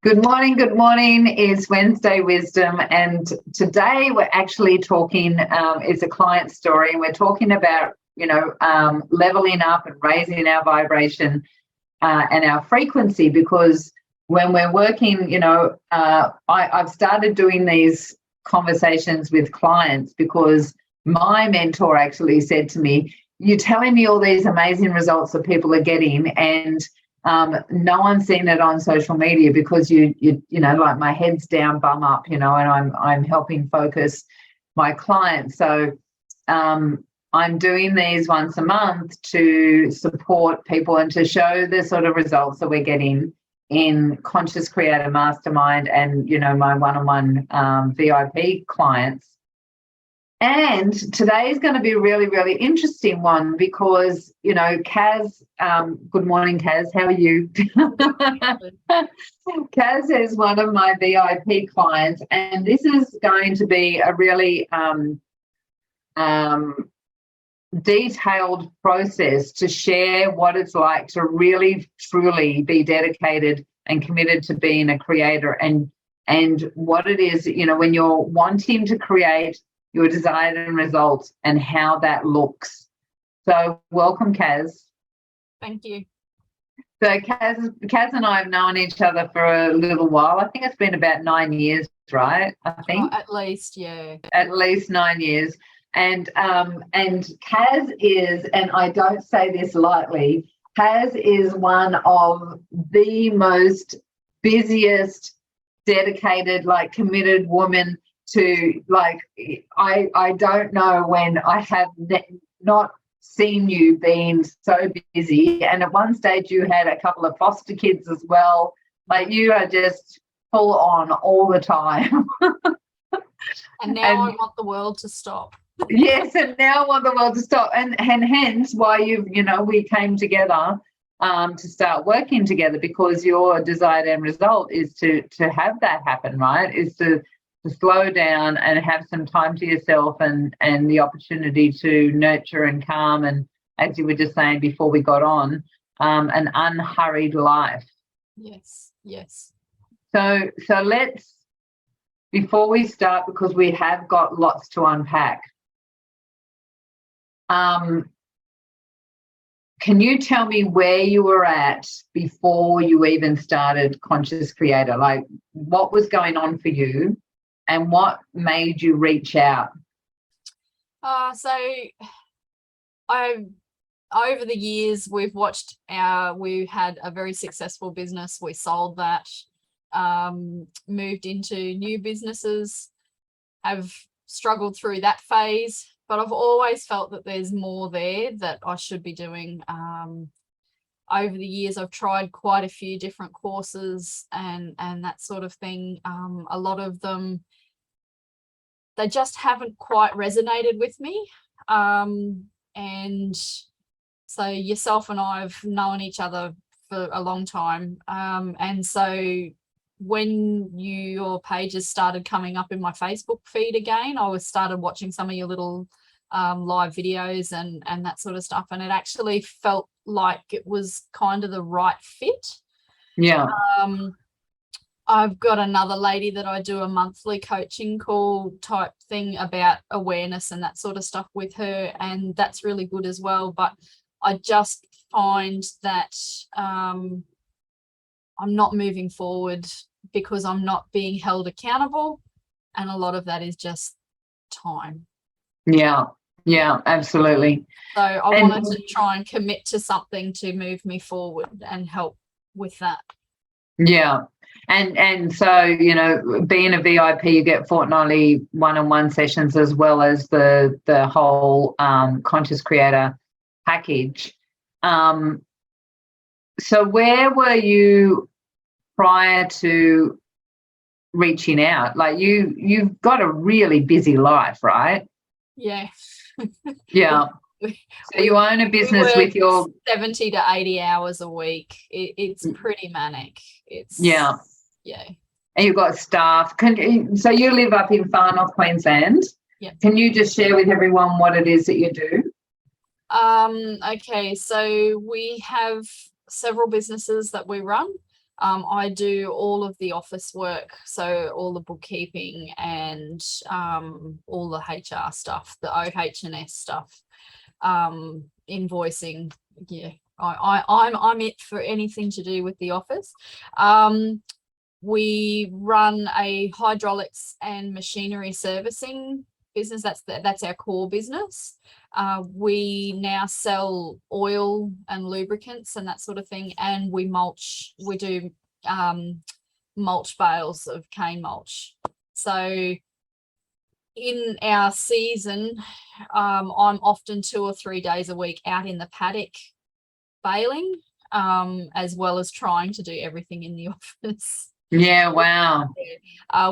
Good morning. Good morning. It's Wednesday Wisdom, and today we're actually talking. It's a client story, and we're talking about leveling up and raising our vibration and our frequency. Because when we're working, I've started doing these conversations with clients because my mentor actually said to me, "You're telling me all these amazing results that people are getting, and no one's seen it on social media because you like my head's down, bum up, and I'm helping focus my clients. So I'm doing these once a month to support people and to show the sort of results that we're getting in Conscious Creator Mastermind and my one-on-one VIP clients. And today is going to be a really, really interesting one because, Cass, good morning, Cass, how are you? Cass is one of my VIP clients, and this is going to be a really detailed process to share what it's like to really, truly be dedicated and committed to being a creator and what it is, when you're wanting to create your desired end results and how that looks. So welcome, Cass. Thank you. So Cass and I have known each other for a little while. I think it's been about 9 years, right? I think. At least, yeah. At least 9 years. And Cass is, and I don't say this lightly, Cass is one of the most busiest, dedicated, committed women to I don't know when I have not seen you being so busy, and at one stage you had a couple of foster kids as well. You are just full on all the time. And now I want the world to stop. Yes, and now I want the world to stop, and hence why we came together to start working together, because your desired end result is to have that happen, right? Is to slow down and have some time to yourself and the opportunity to nurture and calm, and as you were just saying before we got on, an unhurried life. Yes. So let's, before we start, because we have got lots to unpack, can you tell me where you were at before you even started Conscious Creator? What was going on for you? And what made you reach out? So over the years, we had a very successful business. We sold that, moved into new businesses, have struggled through that phase, but I've always felt that there's more there that I should be doing. Over the years, I've tried quite a few different courses and that sort of thing. A lot of them, they just haven't quite resonated with me. And so yourself and I have known each other for a long time. And so when your pages started coming up in my Facebook feed again, I started watching some of your little live videos and that sort of stuff, and it actually felt like it was kind of the right fit. Yeah. I've got another lady that I do a monthly coaching call type thing about awareness and that sort of stuff with her, and that's really good as well. But I just find that I'm not moving forward because I'm not being held accountable, and a lot of that is just time. Yeah, absolutely. So I wanted to try and commit to something to move me forward and help with that. Yeah. And so, being a VIP, you get fortnightly one-on-one sessions as well as the whole Conscious Creator package. So where were you prior to reaching out? You've got a really busy life, right? Yeah. Yeah. So you own a business with your 70 to 80 hours a week. It's pretty manic. Yeah. And you've got staff. So you live up in Far North Queensland. Yeah. Can you just share with everyone what it is that you do? Okay, so we have several businesses that we run. I do all of the office work, so all the bookkeeping and all the HR stuff, the OH&S stuff, invoicing. Yeah, I'm it for anything to do with the office. We run a hydraulics and machinery servicing business. That's our core business. We now sell oil and lubricants and that sort of thing, and we mulch. We do mulch bales of cane mulch. So in our season, I'm often 2 or 3 days a week out in the paddock baling, as well as trying to do everything in the office. Yeah, wow.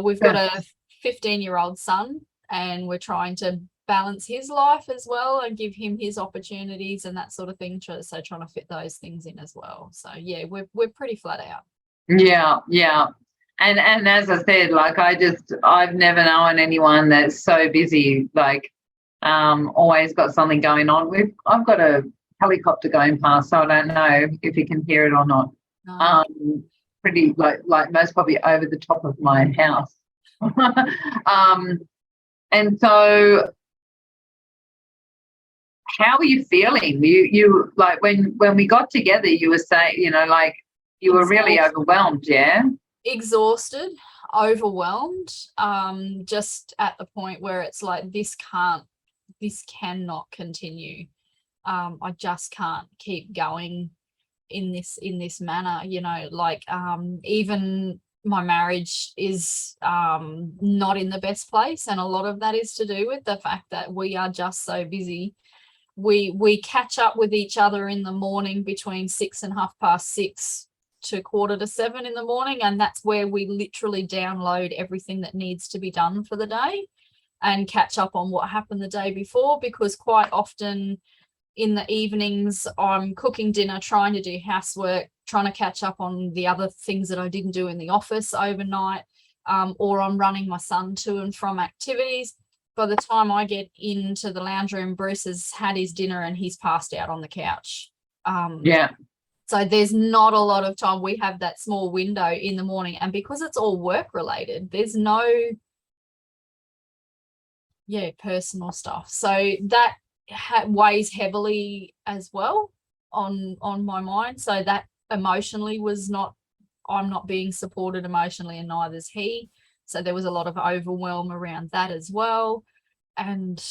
We've got a 15-year-old son, and we're trying to balance his life as well and give him his opportunities and that sort of thing. So trying to fit those things in as well. So yeah, we're pretty flat out. Yeah, yeah. And as I said, like I've never known anyone that's so busy, like always got something going on. I've got a helicopter going past, so I don't know if you can hear it or not. No. Pretty like most probably over the top of my house. And so how are you feeling? You like when we got together, you were saying, you know, like you were really overwhelmed, yeah? Exhausted, overwhelmed, just at the point where it's like this cannot continue. I just can't keep going in this manner, you know, like even my marriage is not in the best place, and a lot of that is to do with the fact that we are just so busy. We catch up with each other in the morning between 6 and 6:30 to 6:45 in the morning, and that's where we literally download everything that needs to be done for the day and catch up on what happened the day before, because quite often in the evenings I'm cooking dinner, trying to do housework, trying to catch up on the other things that I didn't do in the office overnight, or I'm running my son to and from activities. By the time I get into the lounge room, Bruce has had his dinner and he's passed out on the couch. Yeah. So there's not a lot of time. We have that small window in the morning, and because it's all work related, there's no personal stuff. So that weighs heavily as well on my mind. So that emotionally I'm not being supported emotionally, and neither's he. So there was a lot of overwhelm around that as well. And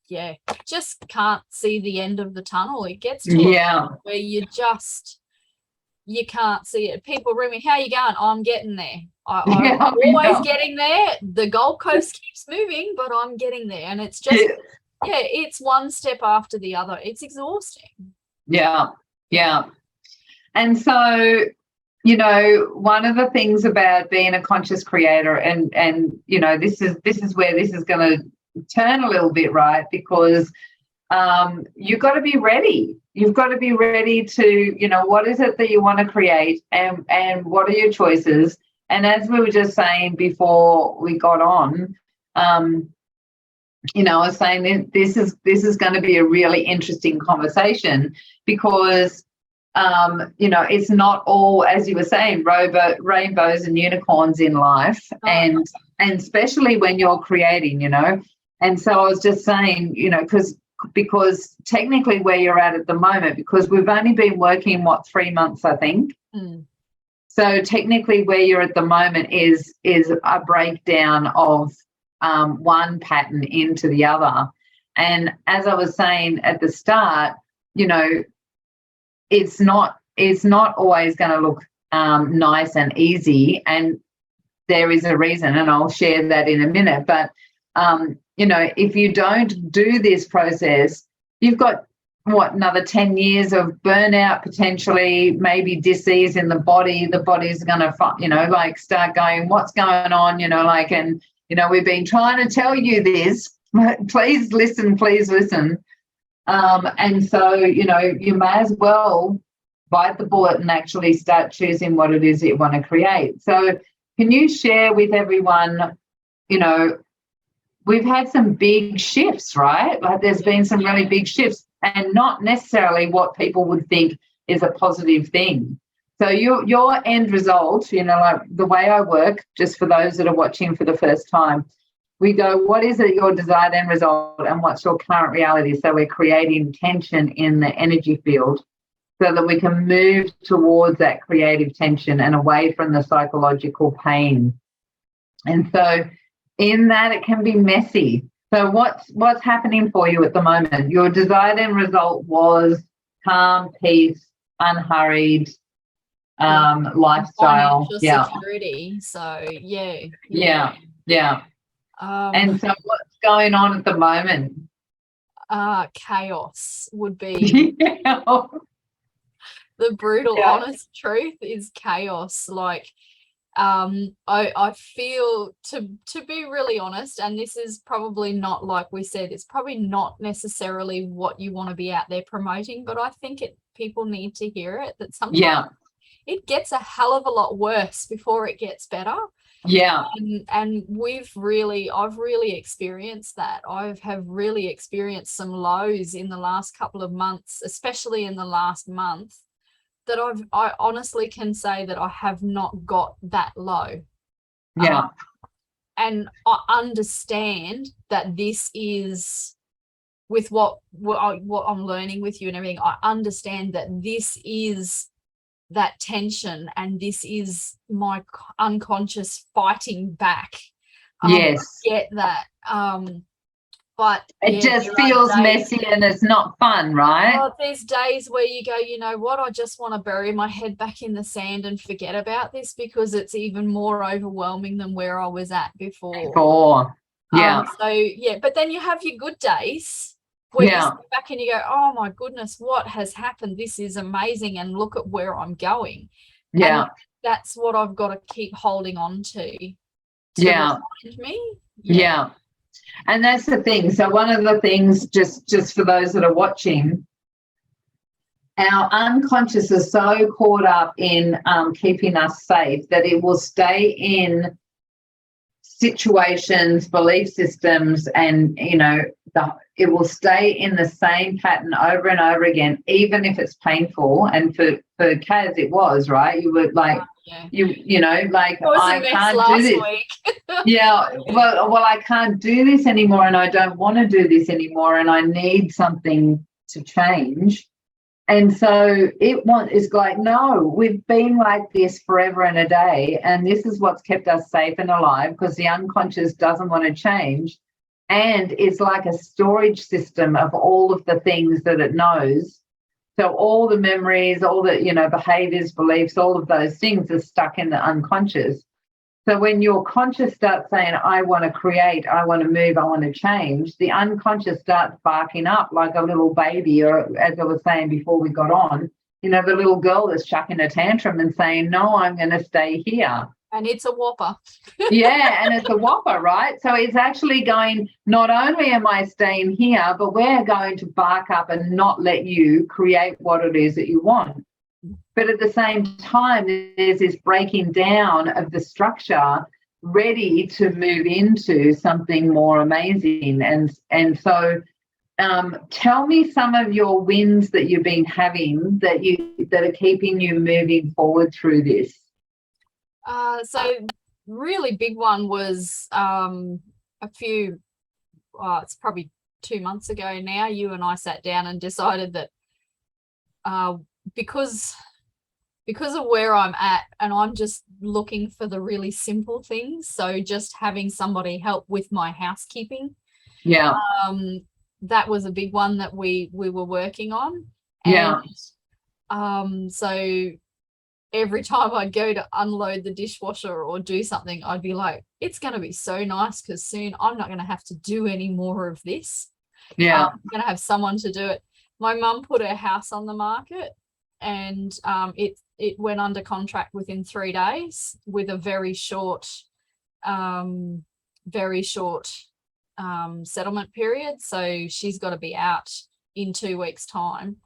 yeah, just can't see the end of the tunnel. It gets to a point where you can't see it. People ring me, how are you going? I'm getting there. I'm always getting there. The Gold Coast keeps moving, but I'm getting there. And it's just, it's one step after the other. It's exhausting. Yeah. Yeah. And so, you know, one of the things about being a conscious creator, and you know, this is where this is going to turn a little bit, right? Because you've got to be ready. You've got to be ready to, you know, what is it that you want to create, and what are your choices? And as we were just saying before we got on, you know, I was saying this is going to be a really interesting conversation, because you know, it's not all, as you were saying, rainbows and unicorns in life, and especially when you're creating, you know. And so I was just saying, you know, because technically where you're at the moment, because we've only been working 3 months, I think. So technically where you're at the moment is a breakdown of one pattern into the other. And as I was saying at the start, you know, it's not always going to look nice and easy, and there is a reason, and I'll share that in a minute. But you know, if you don't do this process, you've got another 10 years of burnout, potentially, maybe disease in the body. The body's going to, you know, like start going, what's going on, you know, like, and you know, we've been trying to tell you this. Please listen. And so, you know, you may as well bite the bullet and actually start choosing what it is that you want to create. So can you share with everyone, you know, we've had some big shifts, right? Like there's been some really big shifts, and not necessarily what people would think is a positive thing. So your end result, like the way I work, just for those that are watching for the first time, we go, what is it your desired end result and what's your current reality? So we're creating tension in the energy field so that we can move towards that creative tension and away from the psychological pain. And so in that, it can be messy. So what's happening for you at the moment? Your desired end result was calm, peace, unhurried, lifestyle. Financial security. So yeah. And so what's going on at the moment? Chaos would be the brutal honest truth is chaos. Like I feel, to be really honest, and this is probably not, like we said, it's probably not necessarily what you want to be out there promoting, but I think people need to hear it, that sometimes it gets a hell of a lot worse before it gets better. And I've really experienced that. Have really experienced some lows in the last couple of months, especially in the last month, that I honestly can say that I have not got that low. And I understand that this is, with what I'm learning with you and everything, I understand that this is that tension and this is my unconscious fighting back. I get that. But it just feels messy and it's not fun, right? Oh, there's days where you go, you know what, I just want to bury my head back in the sand and forget about this, because it's even more overwhelming than where I was at before. But then you have your good days where you sit back and you go, oh my goodness, what has happened? This is amazing, and look at where I'm going. And that's what I've got to keep holding on to remind me. And that's the thing. So one of the things, just for those that are watching, our unconscious is so caught up in keeping us safe that it will stay in situations, belief systems, and it will stay in the same pattern over and over again, even if it's painful. And for Kaz, it was, right. You were like, I can't do this. Well, I can't do this anymore, and I don't want to do this anymore, and I need something to change. And so it's like, no, we've been like this forever and a day, and this is what's kept us safe and alive, because the unconscious doesn't want to change. And it's like a storage system of all of the things that it knows. So all the memories, all the, behaviors, beliefs, all of those things are stuck in the unconscious. So when your conscious starts saying, I want to create, I want to move, I want to change, the unconscious starts barking up like a little baby, or as I was saying before we got on, the little girl that's chucking a tantrum and saying, no, I'm going to stay here. And it's a whopper. And it's a whopper, right? So it's actually going, not only am I staying here, but we're going to bark up and not let you create what it is that you want. But at the same time, there's this breaking down of the structure, ready to move into something more amazing. And so tell me some of your wins that you've been having that are keeping you moving forward through this. So really big one was it's probably 2 months ago now, you and I sat down and decided that because of where I'm at, and I'm just looking for the really simple things, so just having somebody help with my housekeeping, that was a big one that we were working on. So every time I'd go to unload the dishwasher or do something, I'd be like, it's going to be so nice, because soon I'm not going to have to do any more of this. I'm going to have someone to do it. My mum put her house on the market, and it went under contract within 3 days with a very short settlement period. So she's got to be out in 2 weeks' time.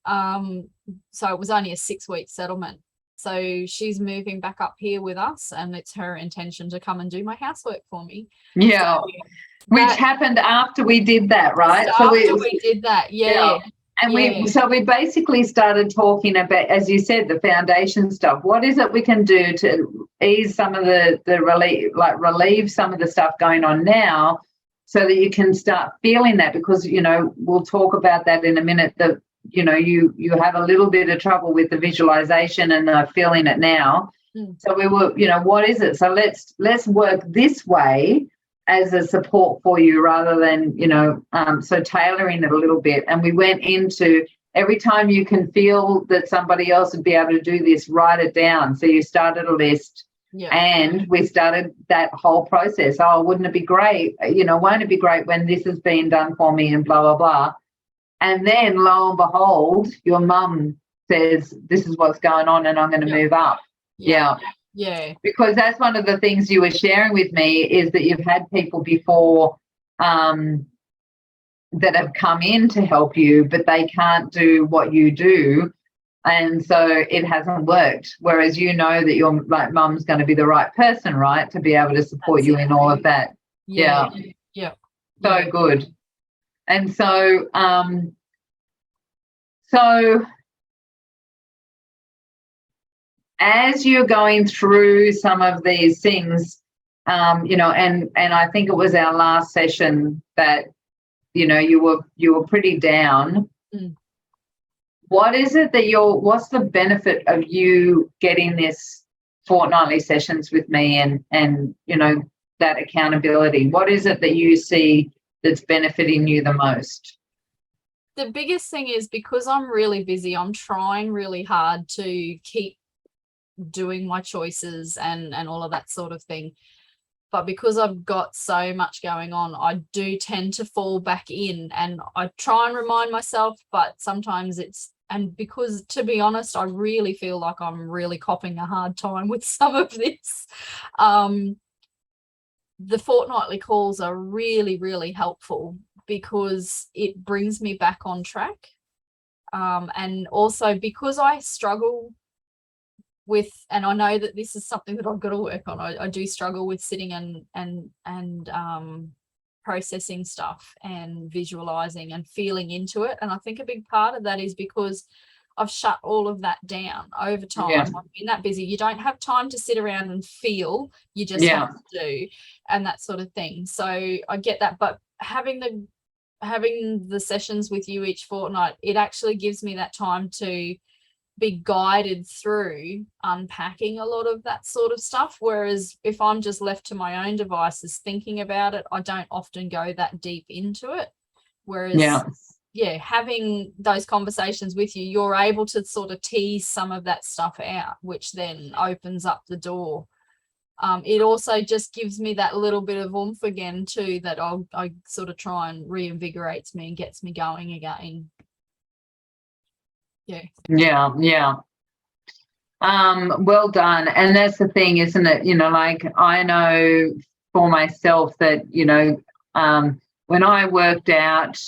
So it was only a 6-week settlement. So she's moving back up here with us, and it's her intention to come and do my housework for me. Which happened after we did that, right? So after we did that, And we basically started talking about, as you said, the foundation stuff. What is it we can do to ease some of the relieve some of the stuff going on now, so that you can start feeling that? Because, we'll talk about that in a minute, that, you have a little bit of trouble with the visualization and feeling it now. So we were, what is it? So let's work this way as a support for you, rather than, so tailoring it a little bit. And we went into, every time you can feel that somebody else would be able to do this, write it down. So you started a list, and we started that whole process. Oh, wouldn't it be great? Won't it be great when this has been done for me, and blah, blah, blah. And then lo and behold, your mum says, this is what's going on, and I'm going to move up. Yeah. Because that's one of the things you were sharing with me, is that you've had people before that have come in to help you, but they can't do what you do. And so it hasn't worked. Whereas that your mum's going to be the right person, right, to be able to support you in all of that. Yeah. So good. And so, as you're going through some of these things, and I think it was our last session that, you were pretty down. What is it that what's the benefit of you getting this fortnightly sessions with me, and that accountability? What is it that you see that's benefiting you the most? The biggest thing is, because I'm really busy, I'm trying really hard to keep doing my choices and all of that sort of thing. But because I've got so much going on, I do tend to fall back in, and I try and remind myself, but sometimes and because, to be honest, I really feel like I'm really copping a hard time with some of this. The fortnightly calls are really, really helpful, because it brings me back on track. And also because I struggle with, and I know that this is something that I've got to work on, I do struggle with sitting and processing stuff and visualizing and feeling into it. And I think a big part of that is because I've shut all of that down over time. I've been that busy. You don't have time to sit around and feel, you just have to do, and that sort of thing. So I get that, but having the sessions with you each fortnight, it actually gives me that time to be guided through unpacking a lot of that sort of stuff. Whereas if I'm just left to my own devices thinking about it, I don't often go that deep into it. Whereas having those conversations with you, you're able to sort of tease some of that stuff out, which then opens up the door. It also just gives me that little bit of oomph again too, that I sort of try and reinvigorates me and gets me going again. Well done. And that's the thing, isn't it? I know for myself that, when I worked out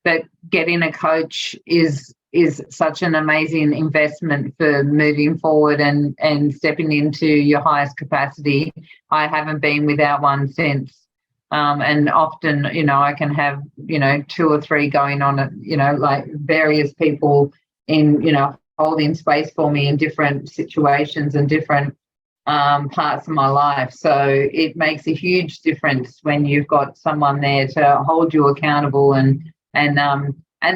that getting a coach is such an amazing investment for moving forward and stepping into your highest capacity, I haven't been without one since. And often, I can have, 2 or 3 going on, like various people in, holding space for me in different situations and different parts of my life. So it makes a huge difference when you've got someone there to hold you accountable and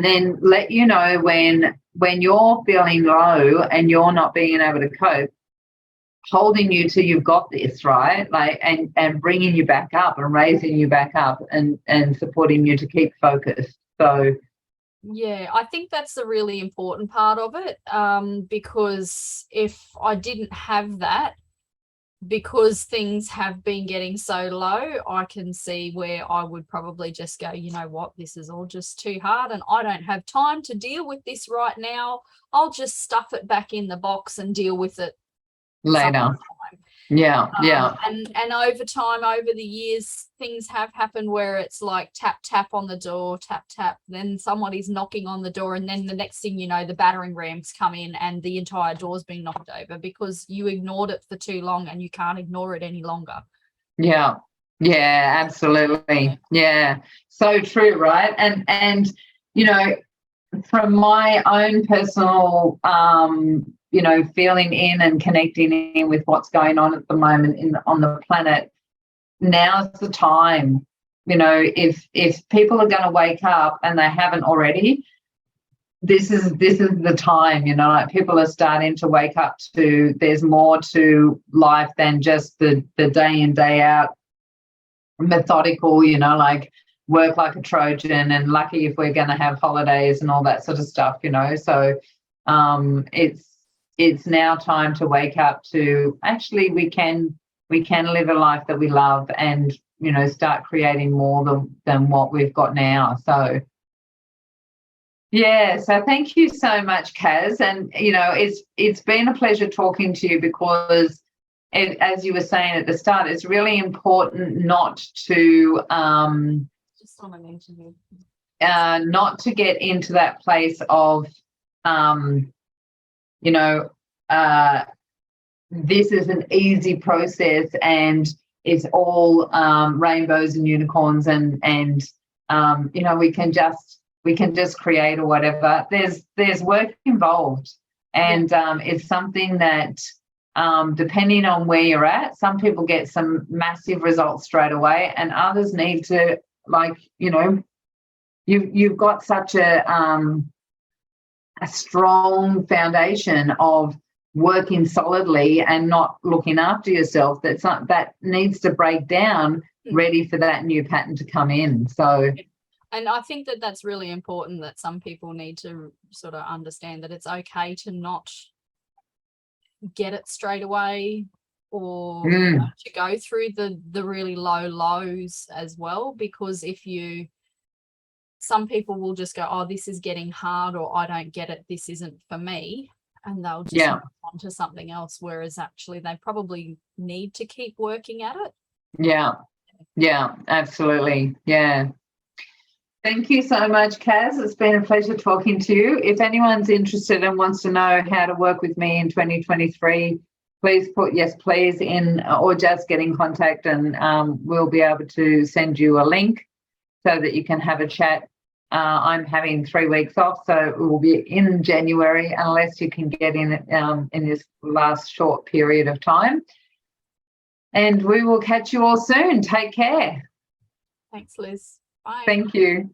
then let you know when you're feeling low and you're not being able to cope, holding you till you've got this, right? Like, and bringing you back up and raising you back up and supporting you to keep focused. So I think that's the really important part of it, because if I didn't have that, because things have been getting so low, I can see where I would probably just go, you know what, this is all just too hard and I don't have time to deal with this right now. I'll just stuff it back in the box and deal with it later. sometime. And over time, over the years, things have happened where it's like tap tap on the door, tap tap, then somebody's knocking on the door, and then the next thing you know, the battering rams come in and the entire door's been knocked over because you ignored it for too long and you can't ignore it any longer. Absolutely. So true, right? And from my own personal, feeling in and connecting in with what's going on at the moment on the planet, now's the time. If people are going to wake up and they haven't already, this is the time. Like, people are starting to wake up to there's more to life than just the day in, day out methodical, like work like a Trojan and lucky if we're going to have holidays and all that sort of stuff. So it's now time to wake up to actually we can live a life that we love and start creating more than what we've got now. So yeah, so thank you so much, Cass. And it's been a pleasure talking to you, because as you were saying at the start, it's really important not to Just want to mention you. not to get into that place of this is an easy process and it's all rainbows and unicorns and we can just create or whatever. There's work involved, and it's something that depending on where you're at, some people get some massive results straight away, and others need to, you've got such a strong foundation of working solidly and not looking after yourself that needs to break down, ready for that new pattern to come in. So. And I think that that's really important, that some people need to sort of understand that it's okay to not get it straight away, or to go through the really low lows as well, because some people will just go, oh, this is getting hard, or I don't get it, this isn't for me, and they'll just move on to something else, whereas actually they probably need to keep working at it. Yeah, absolutely. Yeah. Thank you so much, Cass. It's been a pleasure talking to you. If anyone's interested and wants to know how to work with me in 2023, please put yes, please in, or just get in contact, and we'll be able to send you a link so that you can have a chat. I'm having 3 weeks off, so it will be in January unless you can get in this last short period of time. And we will catch you all soon. Take care. Thanks, Liz. Bye. Thank you.